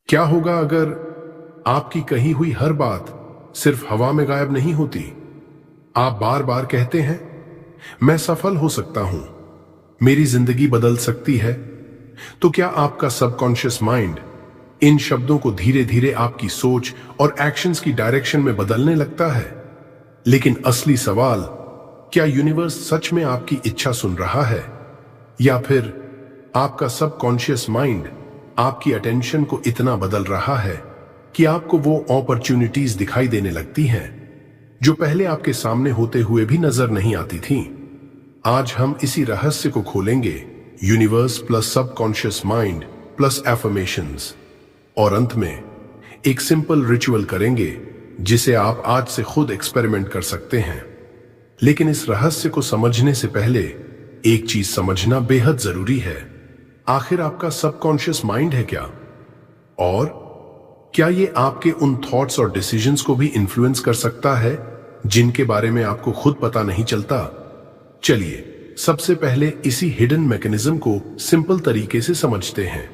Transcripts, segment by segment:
क्या होगा अगर आपकी कही हुई हर बात सिर्फ हवा में गायब नहीं होती? आप बार बार कहते हैं, मैं सफल हो सकता हूं, मेरी जिंदगी बदल सकती है। तो क्या आपका सबकॉन्शियस माइंड इन शब्दों को धीरे धीरे आपकी सोच और एक्शंस की डायरेक्शन में बदलने लगता है? लेकिन असली सवाल, क्या यूनिवर्स सच में आपकी इच्छा सुन रहा है, या फिर आपका सबकॉन्शियस माइंड आपकी अटेंशन को इतना बदल रहा है कि आपको वो अपॉर्चुनिटीज दिखाई देने लगती हैं जो पहले आपके सामने होते हुए भी नजर नहीं आती थीं? आज हम इसी रहस्य को खोलेंगे, universe plus subconscious mind plus affirmations, और अंत में एक सिंपल रिचुअल करेंगे जिसे आप आज से खुद एक्सपेरिमेंट कर सकते हैं। लेकिन इस रहस्य को समझने से पहले एक चीज समझना बेहद जरूरी है। आखिर आपका सबकॉन्शियस माइंड है क्या? और क्या ये आपके उन थॉट्स और डिसीजंस को भी इन्फ्लुएंस कर सकता है जिनके बारे में आपको खुद पता नहीं चलता? चलिए सबसे पहले इसी हिडन मैकेनिज्म को सिंपल तरीके से समझते हैं।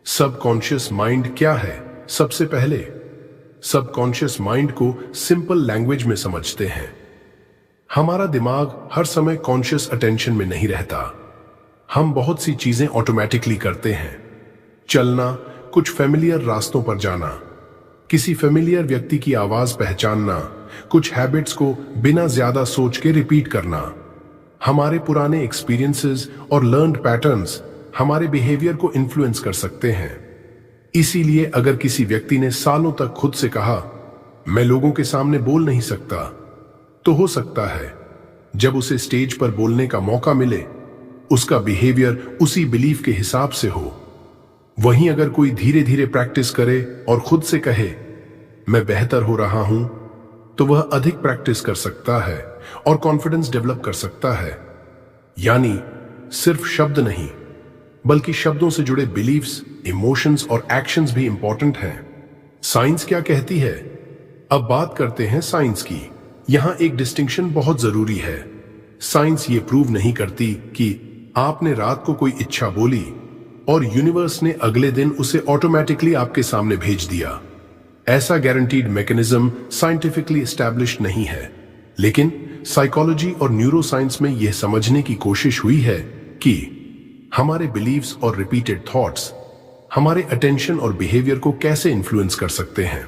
सबकॉन्शियस माइंड क्या है? सबसे पहले सबकॉन्शियस माइंड को सिंपल लैंग्वेज में समझते हैं। हमारा दिमाग हर समय कॉन्शियस अटेंशन में नहीं रहता। हम बहुत सी चीजें ऑटोमेटिकली करते हैं। चलना, कुछ फेमिलियर रास्तों पर जाना, किसी फेमिलियर व्यक्ति की आवाज पहचानना, कुछ हैबिट्स को बिना ज्यादा सोच के रिपीट करना। हमारे पुराने एक्सपीरियंसेस और लर्न्ड पैटर्न्स हमारे बिहेवियर को इन्फ्लुएंस कर सकते हैं। इसीलिए अगर किसी व्यक्ति ने सालों तक खुद से कहा, मैं लोगों के सामने बोल नहीं सकता, तो हो सकता है जब उसे स्टेज पर बोलने का मौका मिले उसका बिहेवियर उसी बिलीफ के हिसाब से हो। वहीं अगर कोई धीरे धीरे प्रैक्टिस करे और खुद से कहे, मैं बेहतर हो रहा हूं, तो वह अधिक प्रैक्टिस कर सकता है और कॉन्फिडेंस डेवलप कर सकता है। यानी सिर्फ शब्द नहीं, बल्कि शब्दों से जुड़े बिलीफ्स, इमोशंस और एक्शंस भी इंपॉर्टेंट हैं। साइंस क्या कहती है? अब बात करते हैं साइंस की। यहां एक डिस्टिंक्शन बहुत जरूरी है। साइंस ये प्रूव नहीं करती कि आपने रात को कोई इच्छा बोली और यूनिवर्स ने अगले दिन उसे ऑटोमेटिकली आपके सामने भेज दिया। ऐसा गारंटीड मैकेनिज्म साइंटिफिकली एस्टैब्लिश्ड नहीं है, लेकिन साइकोलॉजी और न्यूरोसाइंस में यह समझने की कोशिश हुई है कि हमारे बिलीव्स और रिपीटेड थॉट्स हमारे अटेंशन और बिहेवियर को कैसे इन्फ्लुएंस कर सकते हैं।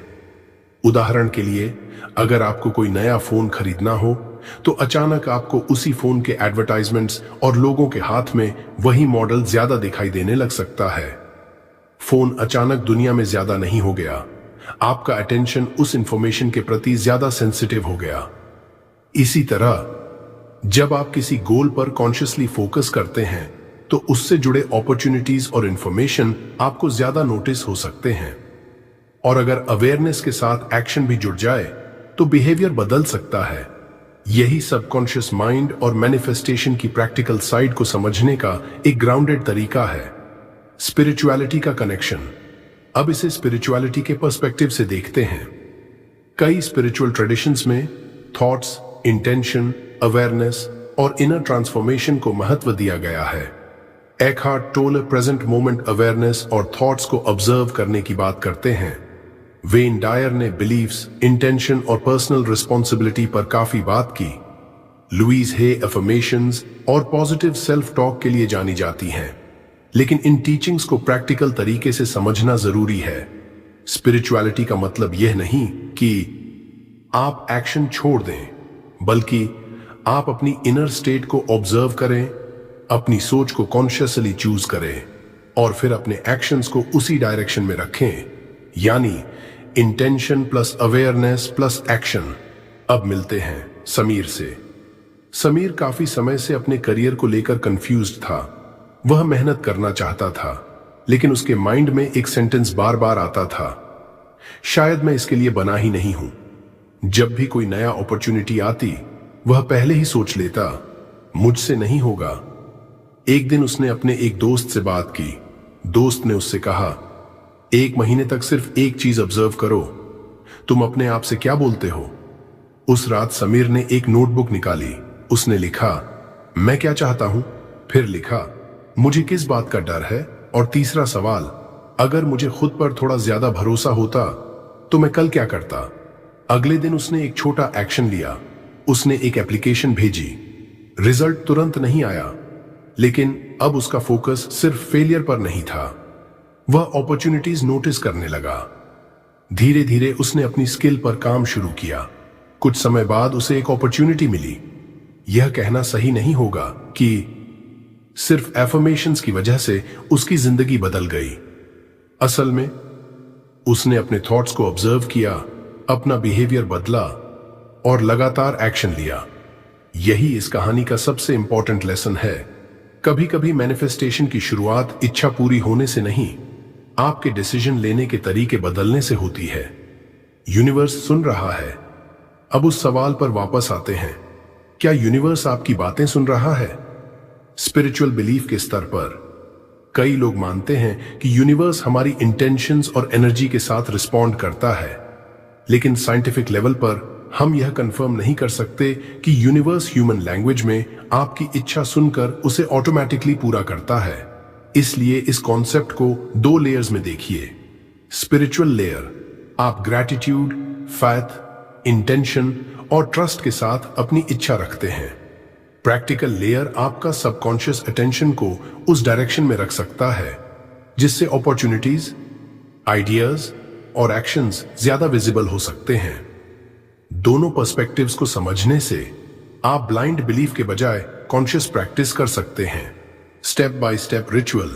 उदाहरण के लिए, अगर आपको कोई नया फोन खरीदना हो तो अचानक आपको उसी फोन के एडवर्टाइजमेंट्स और लोगों के हाथ में वही मॉडल ज्यादा दिखाई देने लग सकता है। फोन अचानक दुनिया में ज्यादा नहीं हो गया, आपका अटेंशन उस इंफॉर्मेशन के प्रति ज्यादा सेंसिटिव हो गया। इसी तरह जब आप किसी गोल पर कॉन्शियसली फोकस करते हैं तो उससे जुड़े अपॉर्चुनिटीज और इंफॉर्मेशन आपको ज्यादा नोटिस हो सकते हैं। और अगर अवेयरनेस के साथ एक्शन भी जुड़ जाए तो बिहेवियर बदल सकता है। यही सबकॉन्शियस माइंड और मैनिफेस्टेशन की प्रैक्टिकल साइड को समझने का एक ग्राउंडेड तरीका है। स्पिरिचुअलिटी का कनेक्शन। अब इसे स्पिरिचुअलिटी के पर्सपेक्टिव से देखते हैं। कई स्पिरिचुअल ट्रेडिशंस में थॉट्स, इंटेंशन, अवेयरनेस और इनर ट्रांसफॉर्मेशन को महत्व दिया गया है। एकहार्ट टोले प्रेजेंट मोमेंट अवेयरनेस और थॉट्स को ऑब्जर्व करने की बात करते हैं। वेन डायर ने बिलीफ्स, इंटेंशन और पर्सनल रिस्पॉन्सिबिलिटी पर काफी बात की। लुईस हे अफर्मेशंस और पॉजिटिव सेल्फ टॉक के लिए जानी जाती हैं। लेकिन इन टीचिंग्स को प्रैक्टिकल तरीके से समझना जरूरी है। स्पिरिचुअलिटी का मतलब यह नहीं कि आप एक्शन छोड़ दें, बल्कि आप अपनी इनर स्टेट को ऑब्जर्व करें, अपनी सोच को कॉन्शियसली चूज करें और फिर अपने एक्शंस को उसी डायरेक्शन में रखें। यानी intention plus awareness plus action. अब मिलते हैं समीर से। समीर काफी समय से अपने करियर को लेकर कंफ्यूज्ड था। वह मेहनत करना चाहता था, लेकिन उसके माइंड में एक सेंटेंस बार बार आता था, शायद मैं इसके लिए बना ही नहीं हूं। जब भी कोई नया अपॉर्चुनिटी आती, वह पहले ही सोच लेता, मुझसे नहीं होगा। एक दिन उसने अपने एक दोस्त से बात की। दोस्त ने उससे कहा, 1 महीने तक सिर्फ एक चीज ऑब्जर्व करो, तुम अपने आप से क्या बोलते हो। उस रात समीर ने एक नोटबुक निकाली। उसने लिखा, मैं क्या चाहता हूं, फिर लिखा, मुझे किस बात का डर है, और तीसरा सवाल, अगर मुझे खुद पर थोड़ा ज्यादा भरोसा होता तो मैं कल क्या करता। अगले दिन उसने एक छोटा एक्शन लिया। उसने एक एप्लीकेशन भेजी। रिजल्ट तुरंत नहीं आया, लेकिन अब उसका फोकस सिर्फ फेलियर पर नहीं था। वह अपॉर्चुनिटीज नोटिस करने लगा। धीरे धीरे उसने अपनी स्किल पर काम शुरू किया। कुछ समय बाद उसे एक अपॉर्चुनिटी मिली। यह कहना सही नहीं होगा कि सिर्फ एफर्मेशंस की वजह से उसकी जिंदगी बदल गई। असल में उसने अपने थॉट्स को ऑब्जर्व किया, अपना बिहेवियर बदला और लगातार एक्शन लिया। यही इस कहानी का सबसे इंपॉर्टेंट लेसन है। कभी कभी मैनिफेस्टेशन की शुरुआत इच्छा पूरी होने से नहीं, आपके डिसीजन लेने के तरीके बदलने से होती है। यूनिवर्स सुन रहा है। अब उस सवाल पर वापस आते हैं, क्या यूनिवर्स आपकी बातें सुन रहा है? स्पिरिचुअल बिलीफ के स्तर पर कई लोग मानते हैं कि यूनिवर्स हमारी इंटेंशंस और एनर्जी के साथ रिस्पॉन्ड करता है, लेकिन साइंटिफिक लेवल पर हम यह कंफर्म नहीं कर सकते कि यूनिवर्स ह्यूमन लैंग्वेज में आपकी इच्छा सुनकर उसे ऑटोमेटिकली पूरा करता है। इसलिए इस कॉन्सेप्ट को 2 लेयर्स में देखिए। स्पिरिचुअल लेयर, आप ग्रैटिट्यूड, फैथ, इंटेंशन और ट्रस्ट के साथ अपनी इच्छा रखते हैं। प्रैक्टिकल लेयर आपका सबकॉन्शियस अटेंशन को उस डायरेक्शन में रख सकता है जिससे अपॉर्चुनिटीज, आइडियाज और एक्शंस ज्यादा विजिबल हो सकते हैं। दोनों पर्सपेक्टिव्स को समझने से आप ब्लाइंड बिलीफ के बजाय कॉन्शियस प्रैक्टिस कर सकते हैं। Step by step ritual.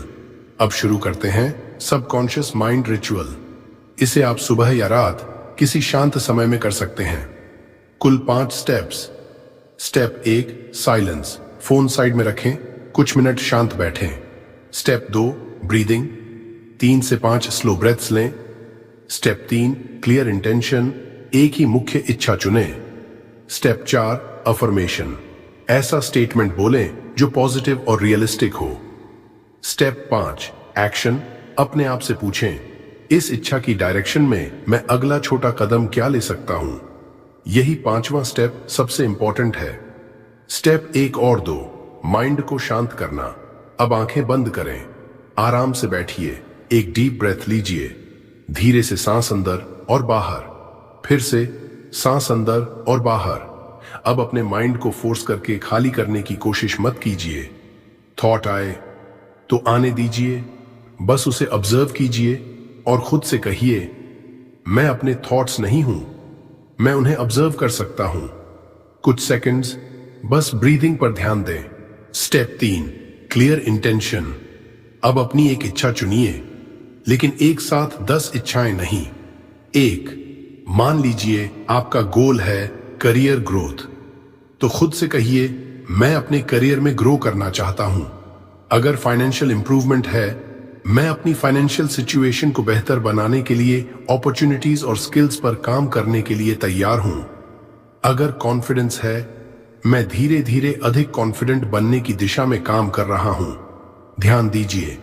अब शुरू करते हैं सबकॉन्शियस माइंड रिचुअल। इसे आप सुबह या रात किसी शांत समय में कर सकते हैं। कुल 5 steps. Step 1, silence. Phone side में रखें, कुछ मिनट शांत बैठें। Step 2, breathing. 3 से 5 स्लो ब्रेथ्स लें। Step 3, clear intention. एक ही मुख्य इच्छा चुनें। Step 4, affirmation. ऐसा स्टेटमेंट बोलें जो पॉजिटिव और रियलिस्टिक हो। Step 5, action. अपने आप से पूछें, इस इच्छा की डायरेक्शन में मैं अगला छोटा कदम क्या ले सकता हूं? यही 5वां स्टेप सबसे इंपॉर्टेंट है। स्टेप 1 और 2, माइंड को शांत करना। अब आंखें बंद करें, आराम से बैठिए, एक डीप ब्रेथ लीजिए। धीरे से सांस अंदर और बाहर, फिर से सांस अंदर और बाहर। अब अपने माइंड को फोर्स करके खाली करने की कोशिश मत कीजिए। थॉट आए तो आने दीजिए, बस उसे ऑब्जर्व कीजिए और खुद से कहिए, मैं अपने थॉट्स नहीं हूं, मैं उन्हें ऑब्जर्व कर सकता हूं। कुछ सेकंड्स बस ब्रीदिंग पर ध्यान दें। Step 3, clear intention. अब अपनी एक इच्छा चुनिए, लेकिन एक साथ 10 इच्छाएं नहीं। 1, मान लीजिए आपका गोल है करियर ग्रोथ, तो खुद से कहिए, मैं अपने करियर में ग्रो करना चाहता हूं। अगर फाइनेंशियल इंप्रूवमेंट है, मैं अपनी फाइनेंशियल सिचुएशन को बेहतर बनाने के लिए अपॉर्चुनिटीज और स्किल्स पर काम करने के लिए तैयार हूं। अगर कॉन्फिडेंस है, मैं धीरे धीरे अधिक कॉन्फिडेंट बनने की दिशा में काम कर रहा हूं। ध्यान दीजिए,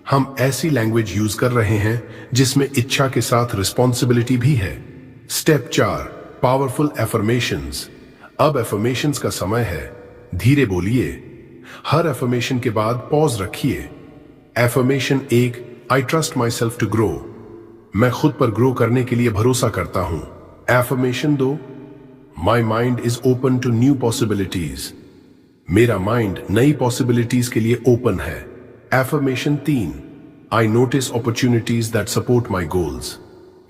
हम ऐसी लैंग्वेज यूज कर रहे हैं जिसमें इच्छा के साथ रिस्पॉन्सिबिलिटी भी है। Step 4, powerful affirmations. अब एफर्मेशंस का समय है। धीरे बोलिए, हर एफर्मेशन के बाद पॉज रखिए। Affirmation 1, I trust myself to grow. मैं खुद पर ग्रो करने के लिए भरोसा करता हूं। Affirmation 2, my mind is open to new possibilities. मेरा माइंड नई पॉसिबिलिटीज के लिए ओपन है। Affirmation 3, I notice opportunities that support my goals.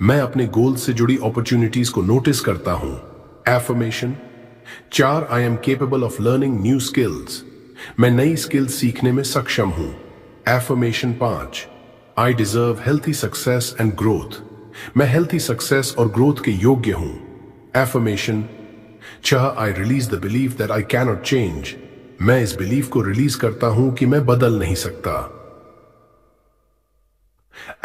मैं अपने गोल्स से जुड़ी अपॉर्चुनिटीज को नोटिस करता हूं। Affirmation 4, I am capable of learning new skills. मैं नई स्किल्स सीखने में सक्षम हूं। Affirmation 5, I deserve healthy success and growth. मैं हेल्थी सक्सेस और ग्रोथ के योग्य हूं। Affirmation 6, I release the belief that I can not change. मैं इस बिलीफ को रिलीज करता हूं कि मैं बदल नहीं सकता।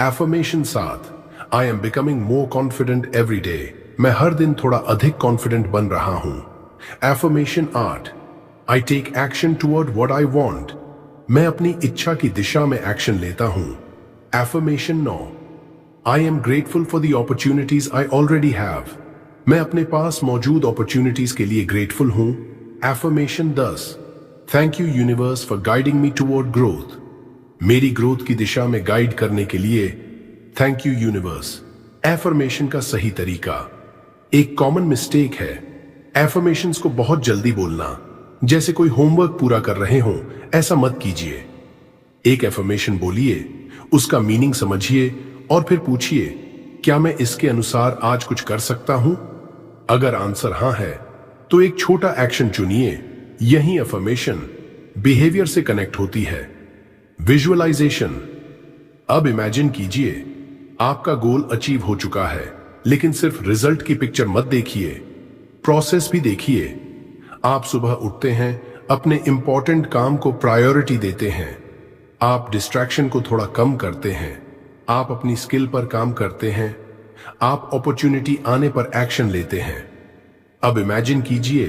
Affirmation 7, I am becoming more confident every day. मैं हर दिन थोड़ा अधिक कॉन्फिडेंट बन रहा हूं। Affirmation 8, I take action toward what I want. मैं अपनी इच्छा की दिशा में एक्शन लेता हूं। Affirmation 9, I am grateful for the opportunities I already have. मैं अपने पास मौजूद अपॉर्चुनिटीज के लिए ग्रेटफुल हूं। Affirmation 10, thank you universe for guiding me toward growth. मेरी ग्रोथ की दिशा में गाइड करने के लिए थैंक यू यूनिवर्स। एफर्मेशन का सही तरीका। एक कॉमन मिस्टेक है एफर्मेशंस को बहुत जल्दी बोलना, जैसे कोई होमवर्क पूरा कर रहे हो। ऐसा मत कीजिए। एक एफर्मेशन बोलिए, उसका मीनिंग समझिए और फिर पूछिए, क्या मैं इसके अनुसार आज कुछ कर सकता हूं? अगर आंसर हां है तो एक छोटा एक्शन चुनिए। यही एफर्मेशन बिहेवियर से कनेक्ट होती है। विजुअलाइजेशन। अब इमेजिन कीजिए आपका गोल अचीव हो चुका है, लेकिन सिर्फ रिजल्ट की पिक्चर मत देखिए, प्रोसेस भी देखिए। आप सुबह उठते हैं, अपने इंपॉर्टेंट काम को प्रायोरिटी देते हैं, आप डिस्ट्रैक्शन को थोड़ा कम करते हैं, आप अपनी स्किल पर काम करते हैं, आप अपॉर्चुनिटी आने पर एक्शन लेते हैं। अब इमेजिन कीजिए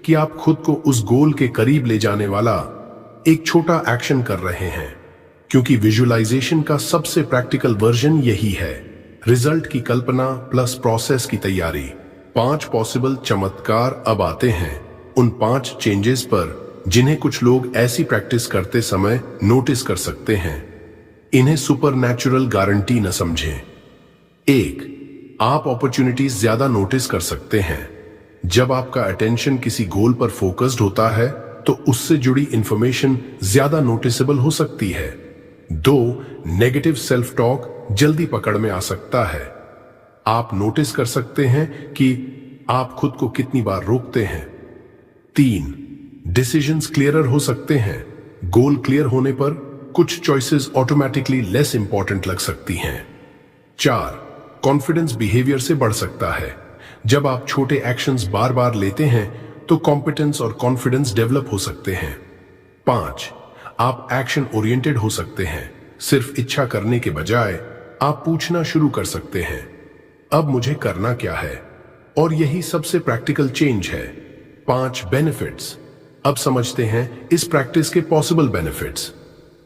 कि आप खुद को उस गोल के करीब ले जाने वाला एक छोटा एक्शन कर रहे हैं, क्योंकि विजुअलाइजेशन का सबसे प्रैक्टिकल वर्जन यही है, रिजल्ट की कल्पना प्लस प्रोसेस की तैयारी। 5 पॉसिबल चमत्कार अब आते हैं उन 5 चेंजेस पर जिन्हें कुछ लोग ऐसी प्रैक्टिस करते समय नोटिस कर सकते हैं। इन्हें सुपरनैचुरल गारंटी न समझें। 1, आप अपॉर्चुनिटीज ज्यादा नोटिस कर सकते हैं। जब आपका अटेंशन किसी गोल पर फोकस्ड होता है तो उससे जुड़ी इंफॉर्मेशन ज्यादा नोटिसेबल हो सकती है। 2, नेगेटिव सेल्फ टॉक जल्दी पकड़ में आ सकता है। आप नोटिस कर सकते हैं कि आप खुद को कितनी बार रोकते हैं। 3, डिसीजंस क्लियरर हो सकते हैं। गोल क्लियर होने पर कुछ चॉइसेस ऑटोमेटिकली लेस इंपॉर्टेंट लग सकती हैं। 4, कॉन्फिडेंस बिहेवियर से बढ़ सकता है। जब आप छोटे एक्शंस बार बार लेते हैं तो कॉम्पिटेंस और कॉन्फिडेंस डेवलप हो सकते हैं। 5, आप एक्शन ओरिएंटेड हो सकते हैं। सिर्फ इच्छा करने के बजाय आप पूछना शुरू कर सकते हैं, अब मुझे करना क्या है? और यही सबसे प्रैक्टिकल चेंज है। 5 बेनिफिट्स। अब समझते हैं इस प्रैक्टिस के possible benefits.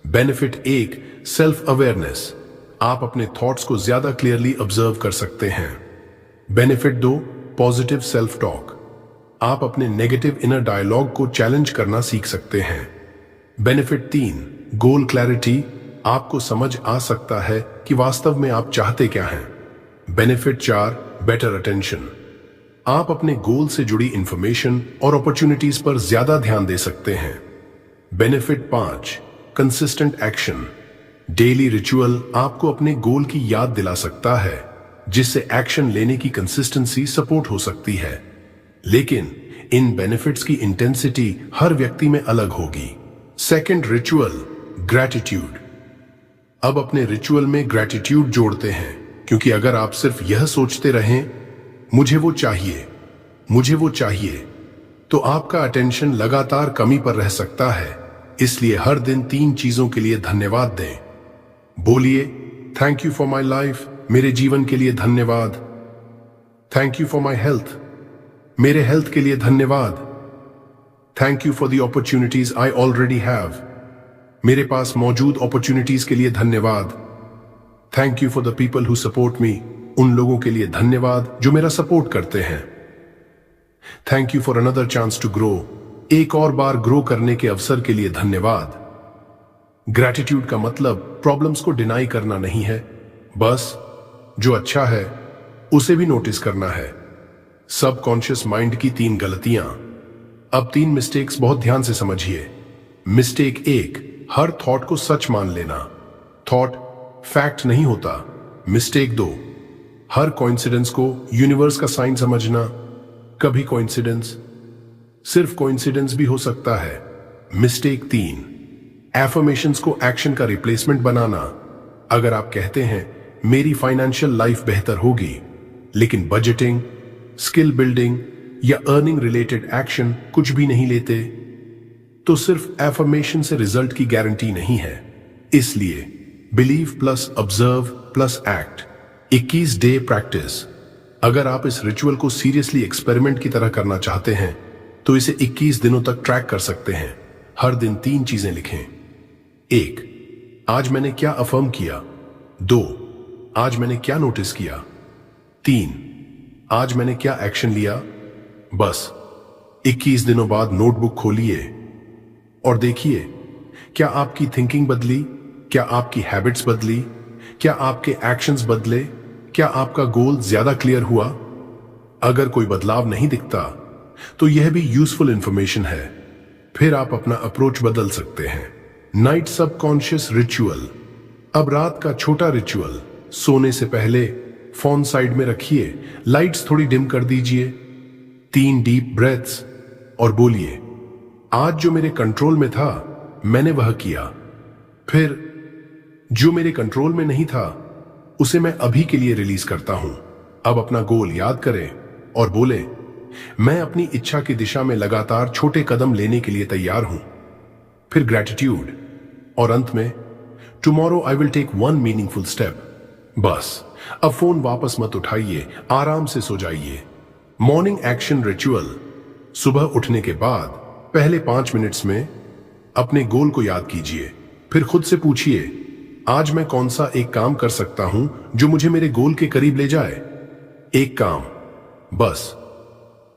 Benefit 1, self awareness. आप अपने थॉट्स को ज्यादा क्लियरली ऑब्जर्व कर सकते हैं। Benefit 2, positive self talk. आप अपने नेगेटिव इनर डायलॉग को चैलेंज करना सीख सकते हैं। बेनिफिट 3, गोल क्लैरिटी। आपको समझ आ सकता है कि वास्तव में आप चाहते क्या हैं। Benefit 4, better attention. आप अपने गोल से जुड़ी इंफॉर्मेशन और अपॉर्चुनिटीज पर ज्यादा ध्यान दे सकते हैं। Benefit 5, consistent action. Daily ritual आपको अपने गोल की याद दिला सकता है, जिससे एक्शन लेने की कंसिस्टेंसी सपोर्ट हो सकती है। लेकिन इन बेनिफिट्स की इंटेंसिटी हर व्यक्ति में अलग होगी। Second ritual, gratitude. अब अपने रिचुअल में ग्रैटिट्यूड जोड़ते हैं, क्योंकि अगर आप सिर्फ यह सोचते रहें मुझे वो चाहिए, मुझे वो चाहिए, तो आपका अटेंशन लगातार कमी पर रह सकता है। इसलिए हर दिन 3 चीजों के लिए धन्यवाद दें। बोलिए, thank you for my life, मेरे जीवन के लिए धन्यवाद। Thank you for my health, मेरे हेल्थ के लिए धन्यवाद। Thank you for the opportunities I already have, मेरे पास मौजूद अपॉर्चुनिटीज के लिए धन्यवाद। Thank you for the people who support me, उन लोगों के लिए धन्यवाद जो मेरा सपोर्ट करते हैं। Thank you for another chance to grow, एक और बार ग्रो करने के अवसर के लिए धन्यवाद। ग्रैटिट्यूड का मतलब प्रॉब्लम्स को डिनाई करना नहीं है, बस जो अच्छा है उसे भी नोटिस करना है। सबकॉन्शियस माइंड की 3 गलतियां। अब 3 मिस्टेक्स बहुत ध्यान से समझिए। मिस्टेक 1, हर थॉट को सच मान लेना। थॉट फैक्ट नहीं होता। मिस्टेक 2, हर कोइंसिडेंस को यूनिवर्स का साइन समझना। कभी कोइंसिडेंस सिर्फ कोइंसिडेंस भी हो सकता है। मिस्टेक 3, एफर्मेशंस को एक्शन का रिप्लेसमेंट बनाना। अगर आप कहते हैं मेरी फाइनेंशियल लाइफ बेहतर होगी, लेकिन बजटिंग, स्किल बिल्डिंग या अर्निंग रिलेटेड एक्शन कुछ भी नहीं लेते, तो सिर्फ एफर्मेशन से रिजल्ट की गारंटी नहीं है। इसलिए believe plus observe plus act, 21 day practice. अगर आप इस रिचुअल को सीरियसली एक्सपेरिमेंट की तरह करना चाहते हैं तो इसे 21 दिनों तक ट्रैक कर सकते हैं। हर दिन 3 चीजें लिखें। 1, आज मैंने क्या अफर्म किया। 2, आज मैंने क्या नोटिस किया। 3, आज मैंने क्या एक्शन लिया। बस 21 दिनों बाद नोटबुक खोलिए और देखिए, क्या आपकी थिंकिंग बदली, क्या आपकी हैबिट्स बदली, क्या आपके एक्शंस बदले? क्या आपका गोल ज्यादा क्लियर हुआ? अगर कोई बदलाव नहीं दिखता तो यह भी यूजफुल इंफॉर्मेशन है। फिर आप अपना अप्रोच बदल सकते हैं। Night subconscious ritual. अब रात का छोटा रिचुअल। सोने से पहले फोन साइड में रखिए, लाइट्स थोड़ी डिम कर दीजिए, 3 डीप ब्रेथ्स और बोलिए, आज जो मेरे कंट्रोल में था मैंने वह किया। फिर जो मेरे कंट्रोल में नहीं था उसे मैं अभी के लिए रिलीज करता हूं। अब अपना गोल याद करें और बोले, मैं अपनी इच्छा की दिशा में लगातार छोटे कदम लेने के लिए तैयार हूं। फिर ग्रेटिट्यूड और अंत में, tomorrow I will take 1 meaningful step. बस अब फोन वापस मत उठाइए, आराम से सो जाइए। Morning action ritual. सुबह उठने के बाद पहले 5 मिनट्स में अपने गोल को याद कीजिए। फिर खुद से पूछिए, आज मैं कौन सा एक काम कर सकता हूं जो मुझे मेरे गोल के करीब ले जाए? एक काम बस।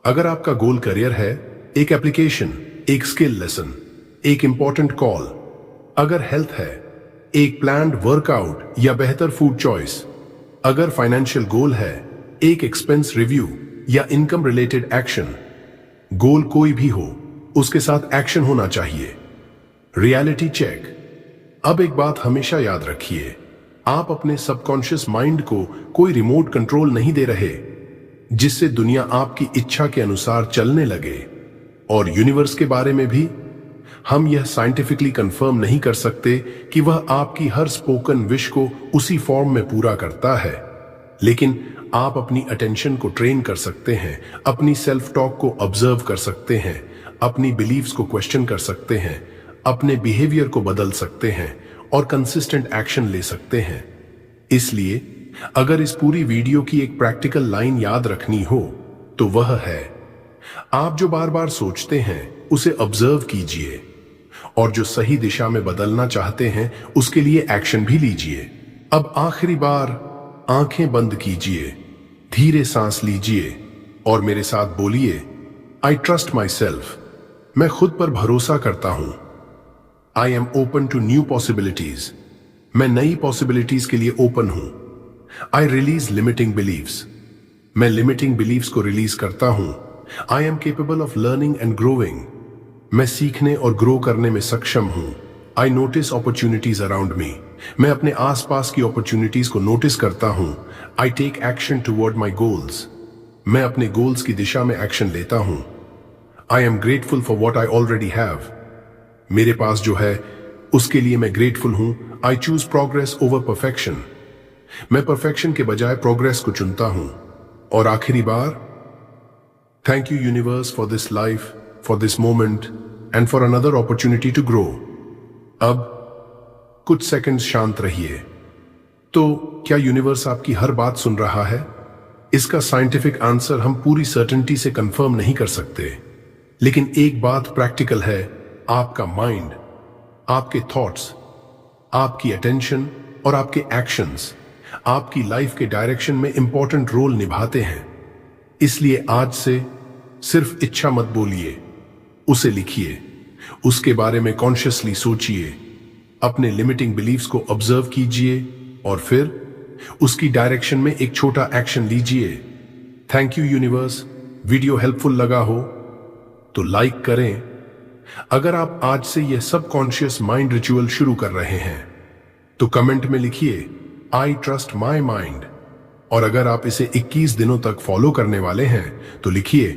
अगर आपका गोल करियर है, एक एप्लीकेशन, एक स्किल लेसन, एक इंपॉर्टेंट कॉल। अगर हेल्थ है, एक प्लान्ड वर्कआउट या बेहतर फूड चॉइस। अगर फाइनेंशियल गोल है, एक एक्सपेंस रिव्यू या इनकम रिलेटेड एक्शन। गोल कोई भी हो, उसके साथ एक्शन होना चाहिए। Reality check. अब एक बात हमेशा याद रखिए, आप अपने सबकॉन्शियस माइंड को कोई रिमोट कंट्रोल नहीं दे रहे जिससे दुनिया आपकी इच्छा के अनुसार चलने लगे। और यूनिवर्स के बारे में भी हम यह साइंटिफिकली कंफर्म नहीं कर सकते कि वह आपकी हर स्पोकन विश को उसी फॉर्म में पूरा करता है, लेकिन आप अपनी अटेंशन को ट्रेन कर सकते हैं, अपनी सेल्फ टॉक को ऑब्जर्व कर सकते हैं, अपनी बिलीव्स को क्वेश्चन कर सकते हैं, अपने बिहेवियर को बदल सकते हैं और कंसिस्टेंट एक्शन ले सकते हैं। इसलिए अगर इस पूरी वीडियो की एक प्रैक्टिकल लाइन याद रखनी हो तो वह है, आप जो बार बार सोचते हैं उसे ऑब्जर्व कीजिए और जो सही दिशा में बदलना चाहते हैं उसके लिए एक्शन भी लीजिए। अब आखिरी बार आंखें बंद कीजिए, धीरे सांस लीजिए और मेरे साथ बोलिए, आई ट्रस्ट माई सेल्फ। मैं खुद पर भरोसा करता हूं। I am open to new possibilities. मैं नई पॉसिबिलिटीज के लिए ओपन हूं। I release limiting beliefs. मैं लिमिटिंग बिलीव्स को रिलीज करता हूं। I am capable of learning and growing. मैं सीखने और ग्रो करने में सक्षम हूं। I notice opportunities around me. मैं अपने आसपास की अपॉर्चुनिटीज को नोटिस करता हूं। I take action toward my goals. मैं अपने गोल्स की दिशा में एक्शन लेता हूं। I am grateful for what I already have. मेरे पास जो है उसके लिए मैं ग्रेटफुल हूं। I choose progress over perfection. मैं परफेक्शन के बजाय प्रोग्रेस को चुनता हूं। और आखिरी बार, thank you universe for this life, for this moment and for another opportunity to grow. अब कुछ सेकंड्स शांत रहिए। तो क्या यूनिवर्स आपकी हर बात सुन रहा है? इसका साइंटिफिक आंसर हम पूरी सर्टेनिटी से कंफर्म नहीं कर सकते, लेकिन एक बात प्रैक्टिकल है, आपका माइंड, आपके थॉट्स, आपकी अटेंशन और आपके एक्शंस आपकी लाइफ के डायरेक्शन में इंपॉर्टेंट रोल निभाते हैं। इसलिए आज से सिर्फ इच्छा मत बोलिए, उसे लिखिए, उसके बारे में कॉन्शियसली सोचिए, अपने लिमिटिंग बिलीव्स को ऑब्जर्व कीजिए और फिर उसकी डायरेक्शन में एक छोटा एक्शन लीजिए। Thank you universe. Video helpful लगा हो तो लाइक करें। अगर आप आज से यह सबकॉन्शियस माइंड रिचुअल शुरू कर रहे हैं तो कमेंट में लिखिए, आई ट्रस्ट माई माइंड। और अगर आप इसे 21 दिनों तक फॉलो करने वाले हैं तो लिखिए,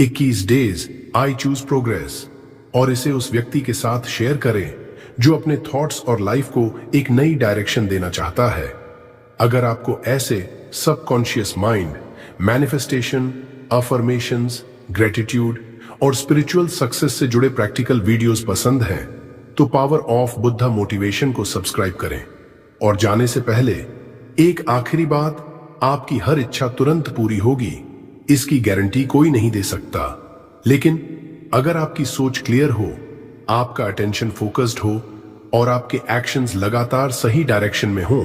21 डेज आई चूज प्रोग्रेस। और इसे उस व्यक्ति के साथ शेयर करें जो अपने थॉट्स और लाइफ को एक नई डायरेक्शन देना चाहता है। अगर आपको ऐसे subconscious mind, manifestation, affirmations, gratitude और स्पिरिचुअल सक्सेस से जुड़े प्रैक्टिकल वीडियोस पसंद हैं तो पावर ऑफ बुद्धा मोटिवेशन को सब्सक्राइब करें। और जाने से पहले एक आखिरी बात, आपकी हर इच्छा तुरंत पूरी होगी इसकी गारंटी कोई नहीं दे सकता, लेकिन अगर आपकी सोच क्लियर हो, आपका अटेंशन फोकस्ड हो और आपके एक्शंस लगातार सही डायरेक्शन में हो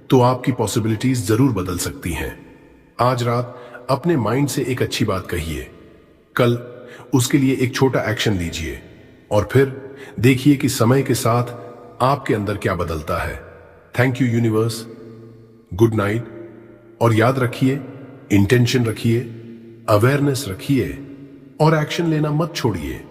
तो आपकी पॉसिबिलिटीज जरूर बदल सकती हैं। आज रात अपने माइंड से एक अच्छी बात कहिए, कल उसके लिए एक छोटा एक्शन लीजिए और फिर देखिए कि समय के साथ आपके अंदर क्या बदलता है। Thank you universe. Good night. और याद रखिए, इंटेंशन रखिए, अवेयरनेस रखिए और एक्शन लेना मत छोड़िए।